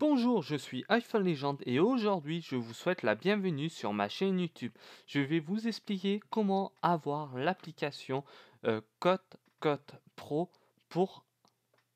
Bonjour, je suis iPhone Legend et aujourd'hui je vous souhaite la bienvenue sur ma chaîne YouTube. Je vais vous expliquer comment avoir l'application CutCut Pro pour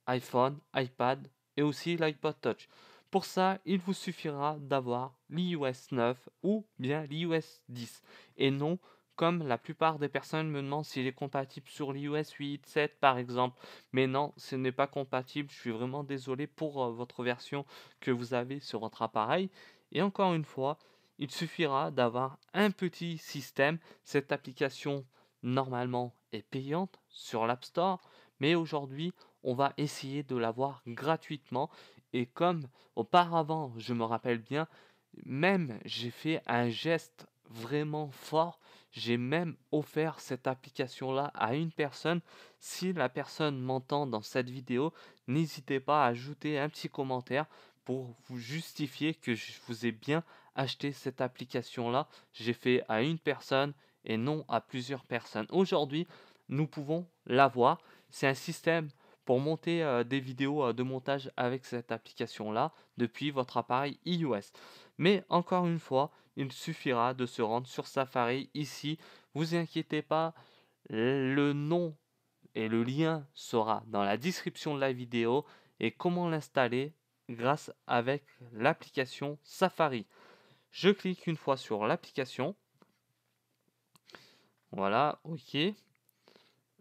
iPhone, iPad et aussi l'iPod Touch. Pour ça, il vous suffira d'avoir l'iOS 9 ou bien l'iOS 10 et non comme la plupart des personnes me demandent s'il est compatible sur l'iOS 8, 7 par exemple. Mais non, ce n'est pas compatible. Je suis vraiment désolé pour votre version que vous avez sur votre appareil. Et encore une fois, il suffira d'avoir un petit système. Cette application normalement est payante sur l'App Store, mais aujourd'hui on va essayer de l'avoir gratuitement. Et comme auparavant, je me rappelle bien, même j'ai fait un geste vraiment fort. J'ai même offert cette application-là à une personne. Si la personne m'entend dans cette vidéo, n'hésitez pas à ajouter un petit commentaire pour vous justifier que je vous ai bien acheté cette application-là. J'ai fait à une personne et non à plusieurs personnes. Aujourd'hui, nous pouvons l'avoir. C'est un système pour monter des vidéos de montage avec cette application-là depuis votre appareil iOS. Mais encore une fois, il suffira de se rendre sur Safari ici. Vous inquiétez pas, le nom et le lien sera dans la description de la vidéo et comment l'installer grâce avec l'application Safari. Je clique une fois sur l'application. Voilà, ok.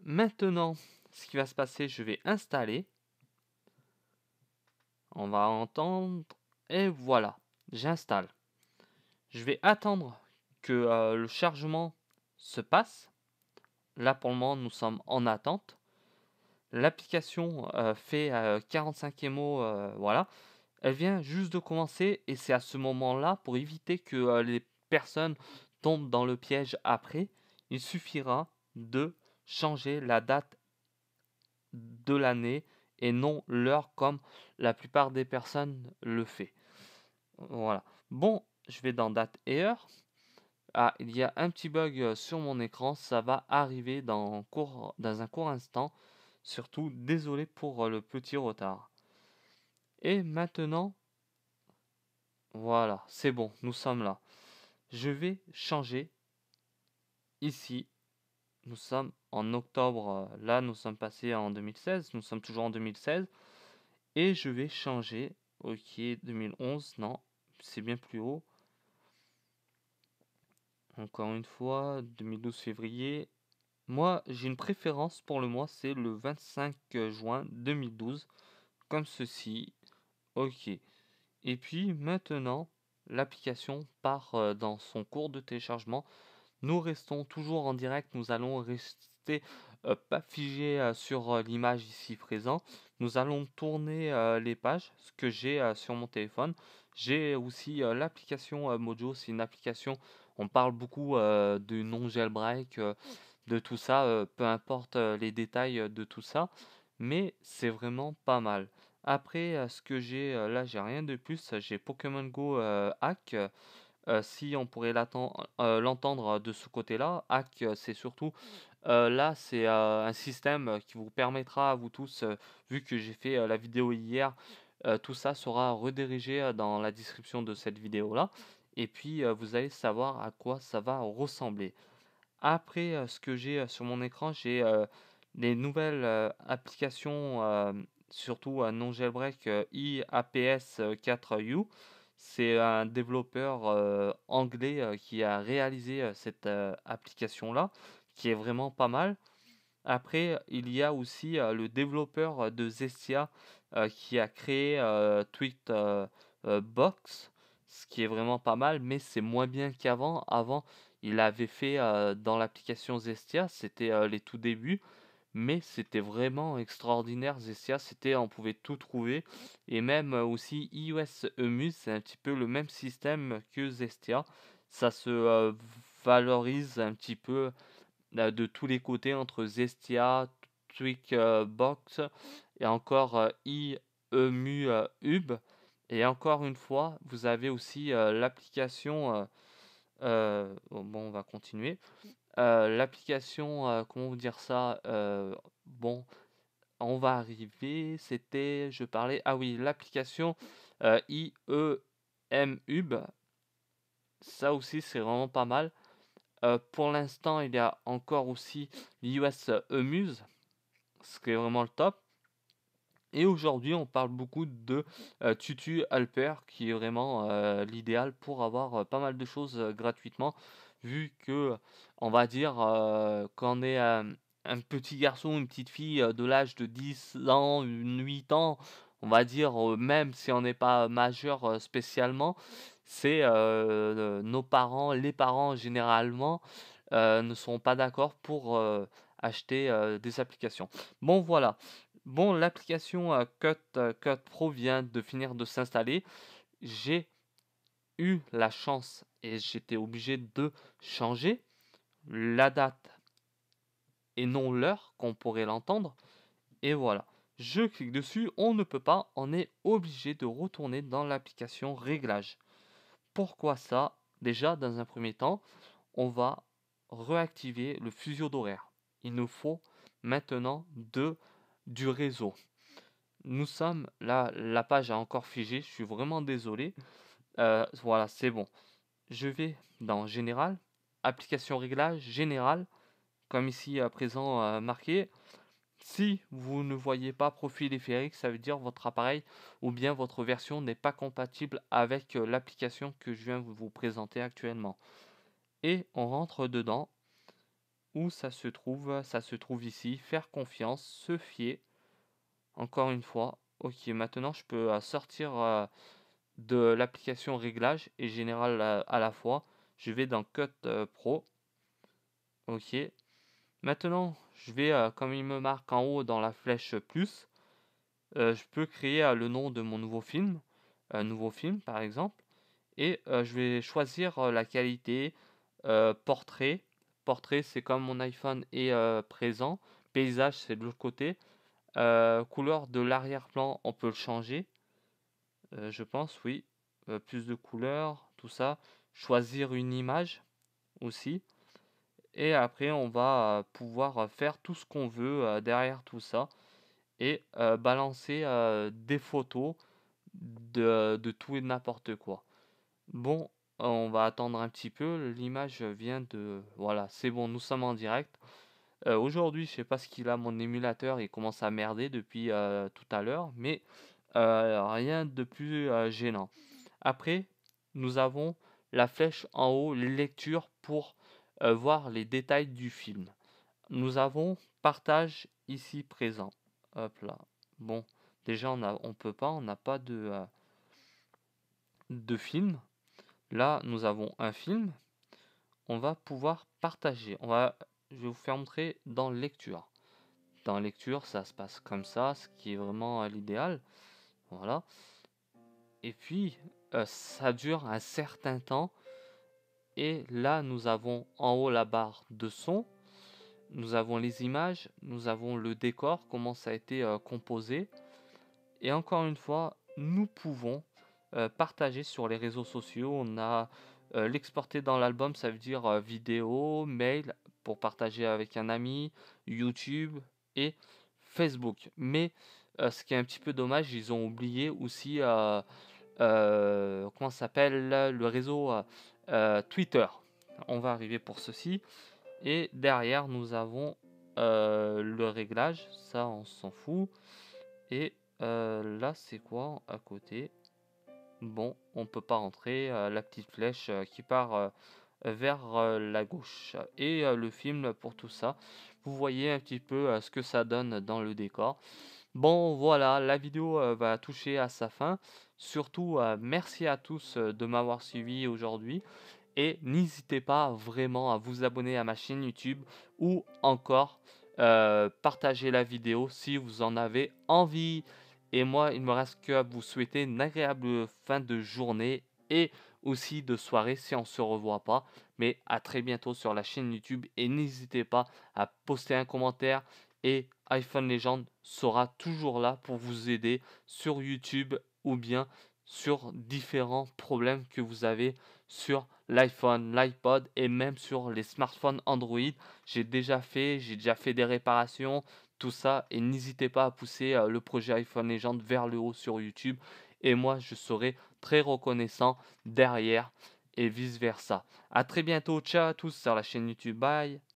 Maintenant, ce qui va se passer, je vais installer. On va entendre et voilà, j'installe. Je vais attendre que le chargement se passe. Là pour le moment nous sommes en attente. L'application fait 45 MO, voilà. Elle vient juste de commencer et c'est à ce moment-là, pour éviter que les personnes tombent dans le piège après, il suffira de changer la date de l'année et non l'heure comme la plupart des personnes le fait. Voilà. Bon, je vais dans date et heure. Ah, il y a un petit bug sur mon écran, ça va arriver dans un court instant. Surtout, désolé pour le petit retard. Et maintenant, voilà, c'est bon, nous sommes là. Je vais changer ici. Nous sommes en octobre, là nous sommes passés en 2016, nous sommes toujours en 2016. Et je vais changer, ok, 2011, non, c'est bien plus haut. Encore une fois, 2012 février. Moi, j'ai une préférence pour le mois, c'est le 25 juin 2012, comme ceci. Ok. Et puis maintenant, l'application part dans son cours de téléchargement. Nous restons toujours en direct, nous allons rester pas figés sur l'image ici présent. Nous allons tourner les pages, ce que j'ai sur mon téléphone. J'ai aussi l'application Mojo, c'est une application, on parle beaucoup de non-jailbreak, de tout ça, peu importe les détails de tout ça, mais c'est vraiment pas mal. Après, ce que j'ai là, j'ai rien de plus, j'ai Pokémon Go Hack. Si on pourrait l'entendre de ce côté-là, Hack, c'est surtout là, c'est un système qui vous permettra à vous tous, vu que j'ai fait la vidéo hier, tout ça sera redirigé dans la description de cette vidéo-là. Et puis, vous allez savoir à quoi ça va ressembler. Après, ce que j'ai sur mon écran, j'ai les nouvelles applications, surtout non jailbreak, IAPS 4U. C'est un développeur anglais qui a réalisé cette application-là, qui est vraiment pas mal. Après, il y a aussi le développeur de Zestia qui a créé Tweetbox, ce qui est vraiment pas mal, mais c'est moins bien qu'avant. Avant, il avait fait dans l'application Zestia, c'était les tout débuts, mais c'était vraiment extraordinaire. Zestia, on pouvait tout trouver, et même aussi iOS Emus, c'est un petit peu le même système que Zestia. Ça se valorise un petit peu de tous les côtés entre Zestia, Tweakbox et encore iEmu Hub. Et encore une fois, vous avez aussi l'application. Bon, on va continuer. L'application, comment vous dire ça? Bon, on va arriver. C'était, je parlais. Ah oui, l'application. IEMUB. Ça aussi, c'est vraiment pas mal. Pour l'instant, il y a encore aussi l'iOS Amuse, ce qui est vraiment le top. Et aujourd'hui, on parle beaucoup de Tutu Alper, qui est vraiment l'idéal pour avoir pas mal de choses gratuitement, vu que, on va dire, quand on est un petit garçon, une petite fille de l'âge de 10 ans, 8 ans, on va dire, même si on n'est pas majeur spécialement, c'est nos parents, les parents généralement, ne sont pas d'accord pour acheter des applications. Bon, voilà. Bon, l'application Cut Pro vient de finir de s'installer. J'ai eu la chance et j'étais obligé de changer la date et non l'heure qu'on pourrait l'entendre. Et voilà. Je clique dessus, on ne peut pas, on est obligé de retourner dans l'application Réglages. Pourquoi ça? Déjà, dans un premier temps, on va réactiver le fuseau d'horaire. Il nous faut maintenant du réseau. Nous sommes là, la page a encore figé, je suis vraiment désolé. Voilà, c'est bon. Je vais dans Général, Application Réglage, Général, comme ici à présent marqué. Si vous ne voyez pas profil éphémérique, ça veut dire votre appareil ou bien votre version n'est pas compatible avec l'application que je viens vous présenter actuellement. Et on rentre dedans. Où ça se trouve? Ça se trouve ici. Faire confiance, se fier. Encore une fois. Ok, maintenant je peux sortir de l'application réglage et général à la fois. Je vais dans Cut Pro. Ok. Maintenant, je vais, comme il me marque en haut dans la flèche plus, je peux créer le nom de mon nouveau film. Nouveau film par exemple. Et je vais choisir la qualité portrait. Portrait, c'est comme mon iPhone est présent. Paysage, c'est de l'autre côté. Couleur de l'arrière-plan, on peut le changer. Je pense, oui. Plus de couleurs, tout ça. Choisir une image aussi. Et après, on va pouvoir faire tout ce qu'on veut derrière tout ça. Et balancer des photos de tout et n'importe quoi. Bon, on va attendre un petit peu. L'image vient de... Voilà, c'est bon, nous sommes en direct. Aujourd'hui, je sais pas ce qu'il a, mon émulateur, il commence à merder depuis tout à l'heure, mais rien de plus gênant. Après, nous avons la flèche en haut, les lectures pour voir les détails du film. Nous avons partage ici présent. Hop là. Bon, déjà on peut pas, on n'a pas de film. Là, nous avons un film. On va pouvoir partager. Je vais vous faire montrer dans lecture. Dans lecture, ça se passe comme ça, ce qui est vraiment l'idéal. Voilà. Et puis, ça dure un certain temps. Et là, nous avons en haut la barre de son. Nous avons les images. Nous avons le décor, comment ça a été composé. Et encore une fois, nous pouvons partager sur les réseaux sociaux. On a l'exporter dans l'album, ça veut dire vidéo, mail pour partager avec un ami, YouTube et Facebook. Mais ce qui est un petit peu dommage, ils ont oublié aussi comment ça s'appelle le réseau Twitter. On va arriver pour ceci. Et derrière, nous avons le réglage. Ça, on s'en fout. Et là, c'est quoi à côté? Bon, on peut pas rentrer. La petite flèche qui part vers la gauche. Et le film pour tout ça. Vous voyez un petit peu ce que ça donne dans le décor. Bon, voilà, la vidéo va toucher à sa fin. Surtout, merci à tous de m'avoir suivi aujourd'hui. Et n'hésitez pas vraiment à vous abonner à ma chaîne YouTube ou encore partager la vidéo si vous en avez envie. Et moi, il me reste qu'à vous souhaiter une agréable fin de journée et aussi de soirée si on ne se revoit pas. Mais à très bientôt sur la chaîne YouTube et n'hésitez pas à poster un commentaire et iPhone Legend sera toujours là pour vous aider sur YouTube ou bien sur différents problèmes que vous avez sur l'iPhone, l'iPod et même sur les smartphones Android. J'ai déjà fait des réparations, tout ça. Et n'hésitez pas à pousser le projet iPhone Legend vers le haut sur YouTube. et moi je serai très reconnaissant derrière et vice versa. À très bientôt, ciao à tous sur la chaîne YouTube, bye.